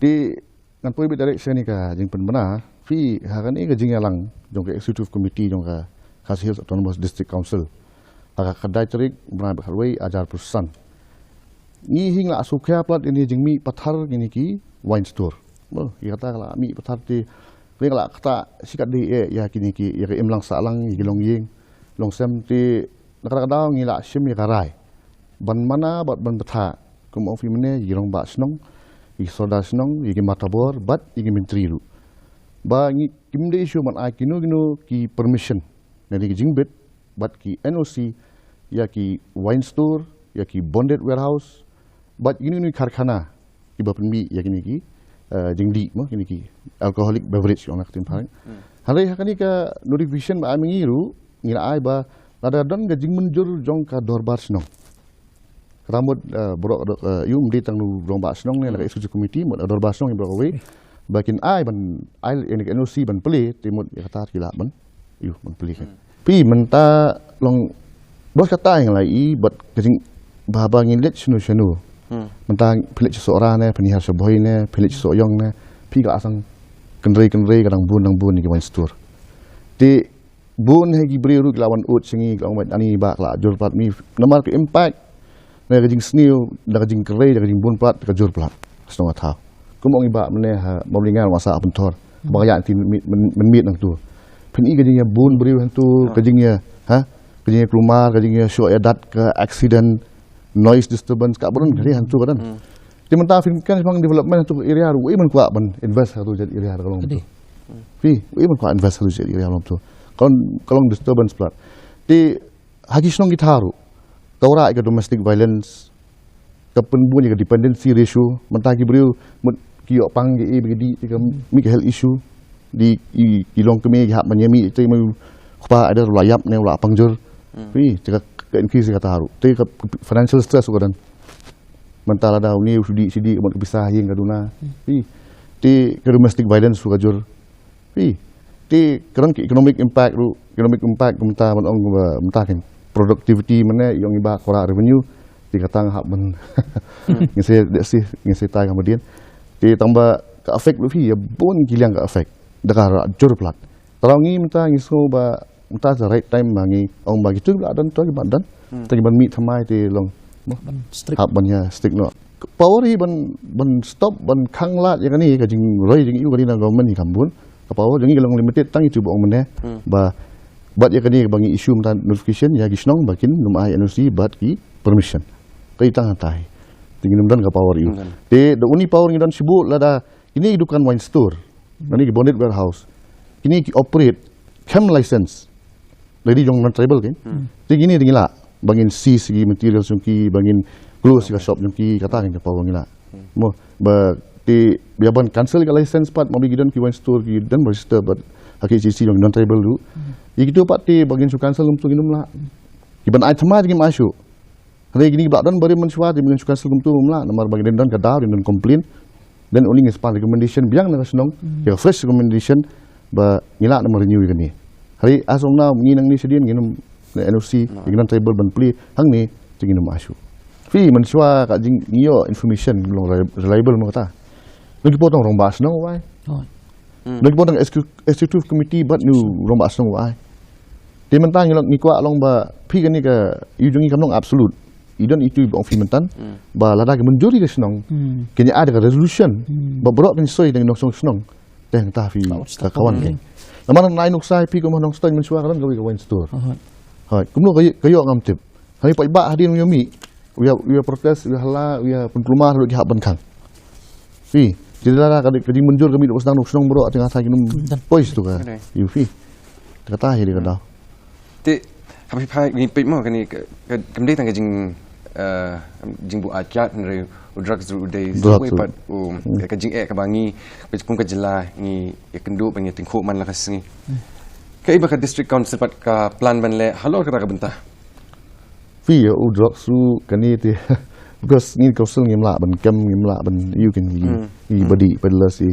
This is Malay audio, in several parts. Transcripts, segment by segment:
Di ngan poi direction ni ka jing penbena fi hakan ni ka jing alang jong ka executive committee jong ka Khasi Hills Autonomous District Council aga kadai terik bena berhalwai ajar perusahaan ni hing la sukha plat ini jing mi pathar gini ki wine store bo kata kala mi pathar ti kala kata sikat di ya kini ki ya im lang salang gi long ying long sem ti nakada ngi la sim ya karai ban mana bat ban patha kum of mene gi long ba snong gi soda snong gi matabor bat gi menteri ru ba ngi kimde issue man ai kinu ki permission nari ki jingbet bat ki NOC ya ki wine store ya ki bonded warehouse bat ini karkhana ki ba penmi ya kini ki jingdi mo kini ki alcoholic beverage yang nak timpan hari hakani ka notification ba amingiru ngira ai ba ada don ga jing menjur jong ka dorbar snong rambut borok yu mdi tang nu rong ba snong ne la executive committee mod dorbar snong ibro we bakin ai ban ai ini NOC ban peli timut ya kata kila ban yu ban peli kan pi menta long bos kata yang lai bat kajing baba ngilet sunu menta pelik seorang ne penihar seboi ne pelik seoyong ne pi ga asang kenrei kadang bun ni wine store ti bun hegi beri ru lawan ut singi lawan ani ba la jur plat mi nomor ke impact ne kajing sniu da kajing kerei da kajing bun plat ka jur plat senong tau kumong iba mene ha mablingan wasa pentor bagaya ti men mit nang tu peni kajing bun beri tu kajing ha kajing kelumar kajing show adat ke accident noise disturbance ka burun dari hantu kan di menta film kan memang development untuk area ru iman kuat ban invest satu jadi area kalau tu pi iman kuat invest satu jadi area kalau tu kalau disturbance plat di haji senong gitaru taura ke domestic violence ke penbunyi ke dependency ratio menta ki beriu ki yok pang ge begedi ke mi health issue di kilong kemi hak menyemi itu mau apa ada layap ne ulah pangjur pi cakap ke increase kata haru te financial stress ukadan mentala dah ni sidi mod pisah yang kaduna pi ti ke domestic violence ukajur pi ti kerang economic impact menta man ong menta kan productivity mana yang iba kora revenue ti kata hak men ngese tai kemudian ti tambah ke affect lu fi ya bon kilang ke affect dakar jur plat tarangi menta ngiso ba menta the right time mangi ong bagi tu dan tu badan tagi ban mi thamai ti long hak bannya stick no power hi ban stop ban khang lat yang ni ka jing roi jing yu ka ni na government ni kambun ka power jing long limited tang itu bong mene ba bat ya ka ni bangi issue menta notification ya gisnong bakin num ai NOC bat ki permission kai tang tai tingin dan ka power yu te the only power ni dan sibuk lada ini hidupan wine store nani ki bonded warehouse ini ki operate chem license dari jong non tribal kan ti gini tingila bangin si segi material sungki bangin close ka shop sungki kata kan ka power ngila mo ba ti biaban cancel ka license pat mabi gidan ki wine store ki dan register but HKCC jong non tribal du ikitu pat ti bangin su cancel umtu ginum la iban ai thama gi masyu hari gini ba dan bari mensuat di bangin su cancel umtu umla nomor bangin dan ka daw dan complain dan only ngespan recommendation biang na senong ya fresh recommendation ba ngila nomor renew gani hari asomna nginang ni sedien nginum NOC nginang table ban pli hang ni tinginum asu fi mensua ka jing ngiyo information long reliable mo kata lagi potong rong bas nang wai lagi potong executive committee bat nu rong bas nang wai di mentang ngi kwa long ba fi gani ka yujungi kamnong absolute idan itu bong fi mentan ba lada ke menjuri ke senong kenya ada resolution ba borok kan soi dengan nong senong teh ta fi kawan kan naman nai nuksai pi ko manong stone mensua kan gawi ka wine store hai kumno kayo ngam tip hari pa iba hadin yomi uya protest uya hala uya penrumah lu hak ban kang fi jadi la kadi menjur kami dok sedang nong borok tengah sa kinum pois tu ka yu fi kata hi dia dah ti kami pai ni pe mo kan ni kamdei tang jing bu ajat dari drugs day semua pat ka jing ka bangi pun ka jela ni kendu bangi tingkhu man la kas ni ka iba ka district council pat ka plan ban le halo ka bentah fi drugs su kani ti because ni council ngimla ban kem ngimla ban you can ni body pedalasi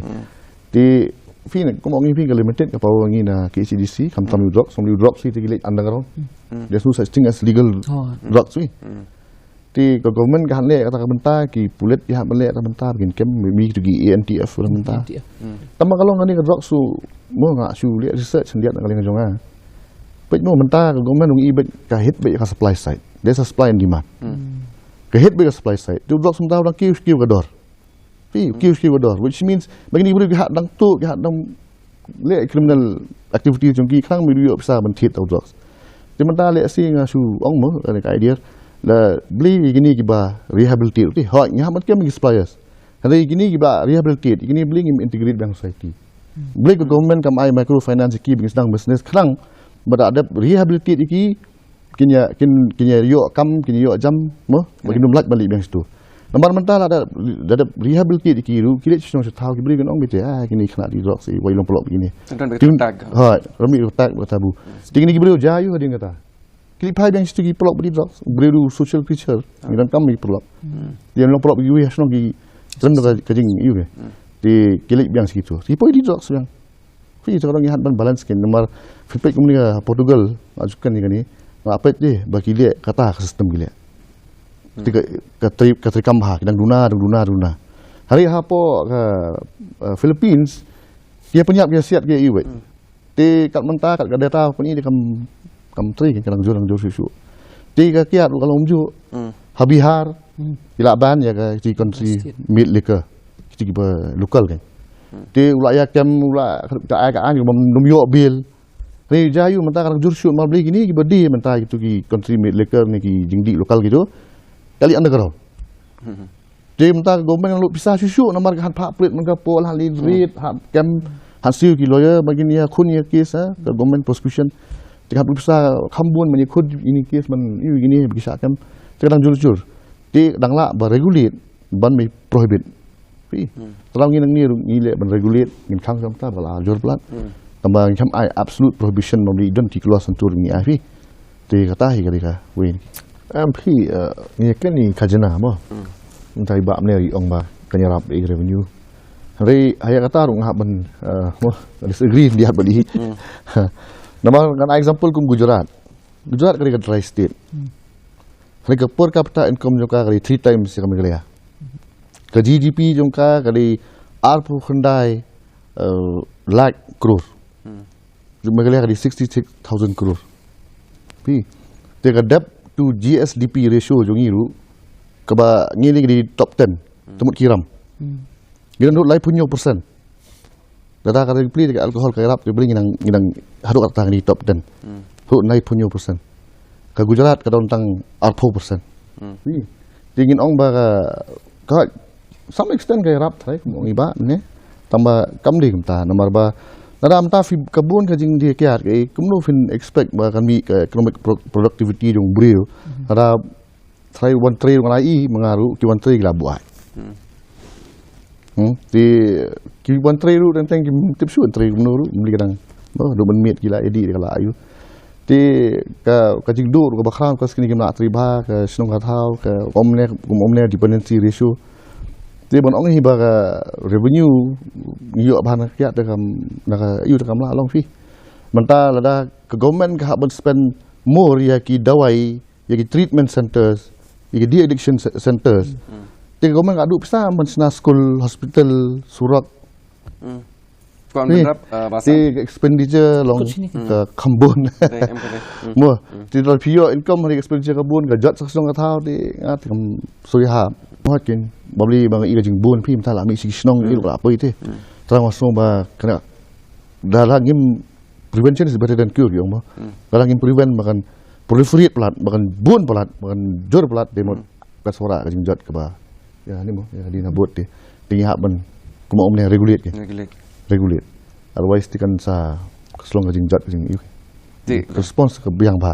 ti fi ne ko ngi fi ka limited ka paw ngi na KCDC kam tam drugs some drugs ti gilet underground there's no such thing as legal drugs wi Ti government kan le kata bentar ki pulit ya balik kata bentar bikin kem mi tu gi ANTF kata bentar. Tama kalau ngani ka drug su mo nga su le research sendiat kali ngajonga. Pet mo bentar government ngi ibet ka hit be ka supply side. There's a supply and demand. Ka hit be ka supply side. Tu drug sebentar orang kiu ka dor. Pi kiu ka dor which means bagi ni boleh ha dang tu ha dang le criminal activity jongki khang mi du yo bisa bentit tau drugs. Ti bentar le si nga su ong mo ka idea la beli gini kiba rehabilitate okay hak nya mat kem suppliers hari gini kiba rehabilitate gini beli ngim integrate bank society beli ke government kam ai microfinance ki bing sedang business khang bada ada rehabilitate iki kinya yo kam kinya yo jam mo bagi numlat balik bank situ nomor mental ada rehabilitate iki ru kile chong tahu ki beli kan ong bete gini khna di rock si wai long pelok begini ha rami tag tabu gini ki beli jayu hading kata Kilipai yang situ pelok beri drugs, beri social creature, dan kami pelok. Dia belum pelok beri weh, senang beri rendah kajing iu ke. Di kilip yang segitu. Kilipai di drugs yang. Fih sekarang yang ban balance kan. Nomor feedback komunikasi Portugal ajukan ni kan ni. Apa je bagi dia kata sistem gila. Katri kambah, dan duna. Hari apa ke Philippines dia punya siap dia iu. Di kat mentah kat data punya dia Tri kan kadang susu. Tiga kiat kalau umju habihar ilaban ya ke ci country mid liquor ci ba local kan. Ti ulaya kem ula ka aan numyo bil. Ni jayu mentah kadang susu mal beli gini ki bedi mentah gitu ki country mid liquor ni ki jingdi lokal gitu. Kali underground. Ti mentah government lu pisah susu nomor kan pak plit mengka pol halin read kem hasil ki lawyer bagini ya kun ya kes ke government prosecution Jika bisa kambun menyikut ini kes ini bisa kan kadang jujur di dangla beregulit ban me prohibit terang ini ngile ban regulate ngin khang samta bala jor plat tambah ngam ai absolute prohibition membeli dan di keluar sentur ni ai ti kata hi kali ka win MP ni kan ni kajana mo entai ba mne ong ba kanyarap revenue hari aya kata rung ha ban mo disagree dia bali Nama kan example kum Gujarat kali ka dry state. Kali ka per capita income jongka kali 3 times kami kali ya. Ka GDP jongka kali arpu khandai lakh crore. Jumlah kali kali 66,000 crore. Pi te ka debt to GSDP ratio jongiru kaba ngini di top 10 temut kiram. Dia nduk lai punyo persen. Data kata beli dekat alkohol kerap dia beli nginang haduk kata di top 10. Huk naik punyo persen. Ke Gujarat kata tentang 40%. Dingin ong ba ka some extent kerap thai mong iba ne. Tambah kam di kamta nomor ba nadam ta fi kebun ka jing dia kiat ke kumno fin expect ba kan mi economic productivity jong brio. Ada thai 1 trade ngai mengaru ki 1 trade la buat. Di kiban tray ru dan tang tip su tray menuru beli kadang do ben miet gila edi kala ayu ti ka jing dur ka bakram ka skini kimna triba ka snong ka thau ka omne dependency ratio ti bon ong hi ba ka revenue yo ban ka ta kam na ka yu ta kam la long fi menta lada ka government ka ban spend more ya ki dawai ya ki treatment centers ya ki de addiction centers Tiga government adu pisa mensna school, hospital, surat. Kuan berap bahasa. Ti expenditure long ke kambun. Mo, ti dal pio income hari expenditure kambun ke jat saksong ka thau ti ngat kam suya. Mo kin babli bang i jing bun pi mta la mi si snong i apa ite. Terang wasno ba kena dalang ngim prevention is better than cure yo mo. Dalang ngim prevent makan proliferate pelat, makan bun pelat, makan jor pelat demo ka suara ka jing jat ke ba. Ya ni mo ya di nabot di tinggi hak ban kuma omne regulate ke regulate otherwise ti kan sa keslong jing jat jing yu ti response ke biang ba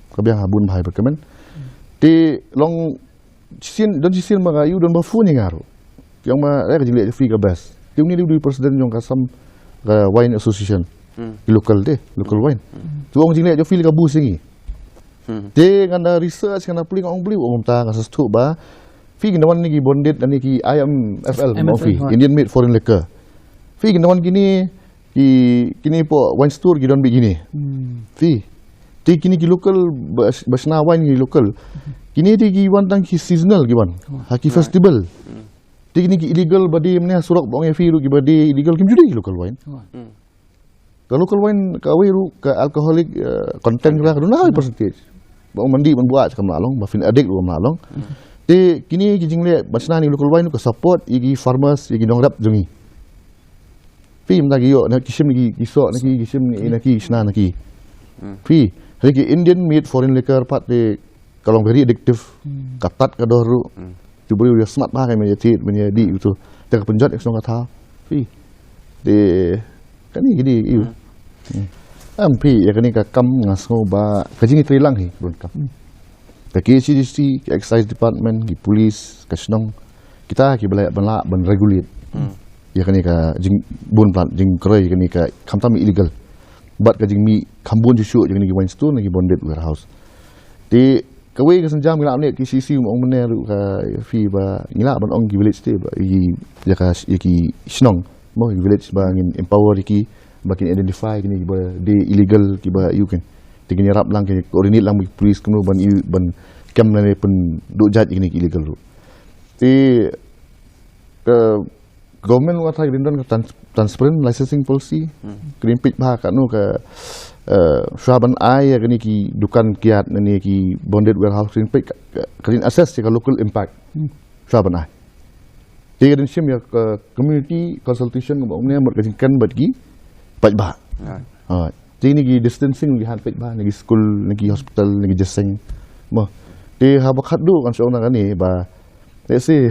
ke biang bun bhai berkemen ti long sin don sin ma yu don ba fu ni ngaru yang ma ka jing le free ka best ti ni du president jong ka sam ka wine association local wine tu ong jing le jo feel ka bu singi ti nganda research nganda puli ong beli ong ta ka sastu ba Fi ginawan ni bonded dan ni IMFL Mofi Indian Made Foreign Liquor. Fi ginawan kini po wine store gidon begini. Fi ti kini ki local basna wine ki local. Kini di giwan tang ki seasonal giwan. Haki festival. Di kini ki illegal badi mene surak bong fi ru ki badi illegal kim judi local wine. Ka local wine ka we ru ka alcoholic content lah kaduna percentage. Bong mandi membuat kam lalong ba fin adik ru lalong. Di kini ki jingle basna ni local wine ka support igi farmers igi dongrap jungi. Fi mta gi yo na kisim ni giso na ki kisim ni na ki sna na ki. Fi lagi Indian meat foreign liquor part de kalau very addictive, katat kadoru, cuba dia smart pakai menjadi menjadi itu, jaga penjat eksong kata, pi, de, kan ni gini, iu, pi, ya kan ni kakam ngaso ba, kajing itu hilang hi, belum kam, ke KCDC, ke Excise Department, ke Police, ke Senong, kita ke balai balak ban regulate, ya kan ni ka jing bun plant, jing kerai kan ni ka kamtam illegal, buat kajing mi kambun jusuk, jangan ni wine store, lagi bonded warehouse, di kawai ke senjam ngilak ni KCC mong mene ru ka fi ba ngilak ban ong ki village te ba i jaka ki snong mo village ba ngin empower ki ba kin identify kini ba de illegal ki ba you can tingin rap lang ki coordinate lang police kuno ban ban kam ne pen do jaj kini illegal ru te ke government wa thai rindon ka transparent licensing policy green page ba ka no ka Syaban ai ya kini ki dukan kiat ni ki bonded warehouse green page kalin assess ka local impact Syaban ai dia dan sim ya community consultation ngom ne mer kajingkan bat ki paj ba ha ni ki distancing li han paj ba ni school ni hospital ni jeseng mo de ha bakat du kan seorang kan ni ba let's say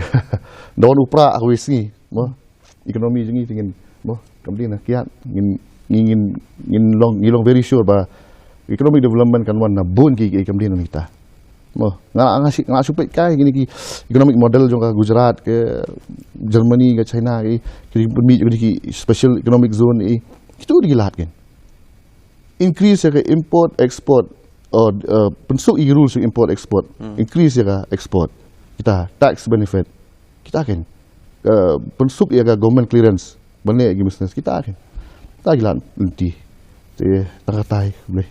dawan upra aku isi mo ekonomi jengi tingin mo kemudian kiat ingin long very sure ba economic development kan wan na bun ki kemudian kita mo ngak supaya kai gini ki economic model jong ka Gujarat ke Germany ke China ki permi ki special economic zone itu digilat kan increase ke import export or pensuk i rules import export increase ya export kita tax benefit kita kan pensuk ya government clearance bane gi business kita kan tagilan nanti tak katai boleh